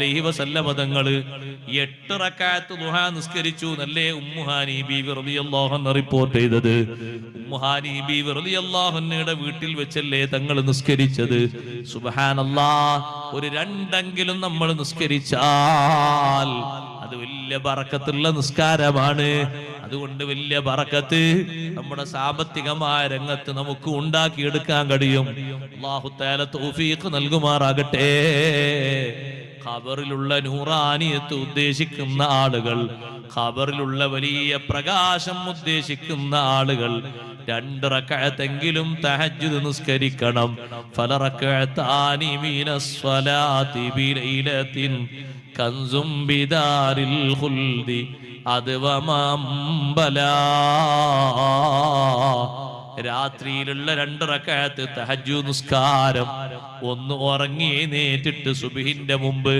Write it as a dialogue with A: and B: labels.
A: അലൈഹി വസല്ലമ തങ്ങള് 8 റക്അത്ത് ദുഹാ നിസ്കരിച്ചു എന്നല്ലേ ഉമ്മു ഹാനി ബീവി റളിയല്ലാഹു അൻഹ റിപ്പോർട്ട് ചെയ്തത്. ഉമ്മു ഹാനി ബീവി റളിയല്ലാഹു അൻഹയുടെ വീട്ടിൽ വെച്ചല്ലേ തങ്ങൾ നിസ്കരിച്ചത്. സുബ്ഹാനല്ലാഹ്, ഒരു 2 നമ്മൾ നിസ്കരിച്ചാൽ അത് വലിയ ബറക്കത്തുള്ള നിസ്കാരമാണ്. അതുകൊണ്ട് വലിയ ബറക്കത്ത് നമ്മുടെ സാമ്പത്തികമായ രംഗത്ത് നമുക്ക് ഉണ്ടാക്കിയെടുക്കാൻ കഴിയും. അല്ലാഹു തആല തൗഫീഖ് നൽകുമാറാകട്ടെ. ഖബറിലുള്ള നൂറാനിയത്ത് ഉദ്ദേശിക്കുന്ന ആളുകൾ, ഖബറിലുള്ള വലിയ പ്രകാശം ഉദ്ദേശിക്കുന്ന ആളുകൾ 2 റക്അത്തെങ്കിലും തഹജ്ജുദ് നിസ്കരിക്കണം. ഫലറക്അതാനി മിനസ് സ്വലാത്തി ബിലൈലത്തിൻ കൻസും ബിദാരിൽ ഖുൽദി അദ്വമംബല. രാത്രിയിലുള്ള 2 റക്അത്ത് തഹജ്ജുദ് നിസ്കാരം, ഒന്ന് ഉറങ്ങി എഴുന്നേറ്റിട്ട് സുബ്ഹിന്റെ മുമ്പ്